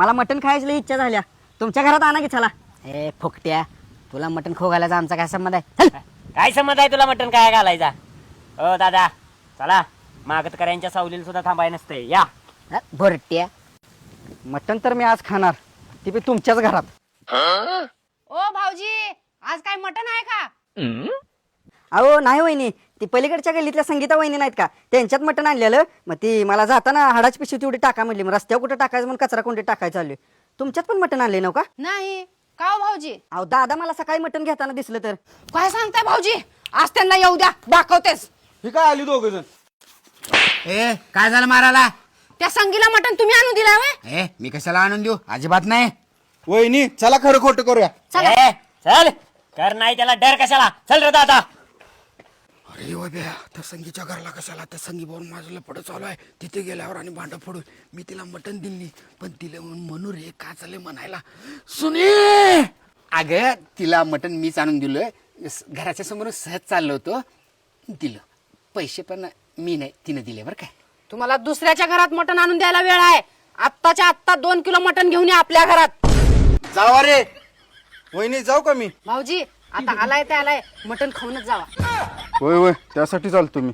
मला मटण खायची लई इच्छा झाल्या. तुमच्या घरात आणा की चला. ए फुकट्या, तुला मटण खाऊ घालायचा आमचा काय संबंध आहे? चल. काय संबंध आहे तुला मटण काय घालायचा? ओ दादा चला, मागतकऱ्यांच्या सावलीला सुद्धा थांबाय नसतंय. या भरट्या. मटण तर मी आज खाणार, ती बी तुमच्याच घरात. ओ भाऊजी, आज काय मटण आहे का? अहो नाही वहिनी, ती पलीकडच्या गल्लीतल्या संगीता वहिनी नाहीत का, त्यांच्यात मटण आणलेलं. मग ती मला जाताना हाडाची पिशवी तेवढी टाका म्हणली. मग रस्त्यावर कुठं टाकायचं म्हणून कचरा कोंडी टाकायचं चाललोय. तुमच्यात पण मटण आणले नव्ह का? नाही का हो भाऊजी? अहो दादा मला सकाळी मटण घेताना दिसलं तर. काय सांगताय भाऊजी? आज त्यांना येऊ द्या, दाखवतेस. ही काय आली दोघ जण? ए काय झालं मारायला? त्या संगीला मटण तुम्ही आणून दिलं होय? ए मी कशाला आणून देऊ? अजिबात नाही. वहिनी चला खरं खोटं करूया. ए, चल कर, नाही त्याला डर कशाला. चल रे दादा. अरे वब्या, त्या संगीच्या घरला कशाला? त्या संगी भाऊन माझं लपड चालू आहे. तिथे गेल्यावर आणि भांड फोडू. मी तिला मटण दिली, पण तिला म्हणू रे का चालले म्हणायला. सुने अगं, तिला मटण मीच आणून दिलोय. घराच्या समोर सहज चाललो होतो, दिलं. पैसे पण मी नाही, तिने दिले बरं काय. तुम्हाला दुसऱ्याच्या घरात मटण आणून द्यायला वेळ आहे. आत्ताच्या आत्ता 2 किलो मटण घेऊन या आपल्या घरात. जावा रे वहिनी, जाऊ का मी? भाऊजी आता आलाय ते आलाय, मटण खाऊनच जावा. होय होय, त्यासाठी चालतो मी.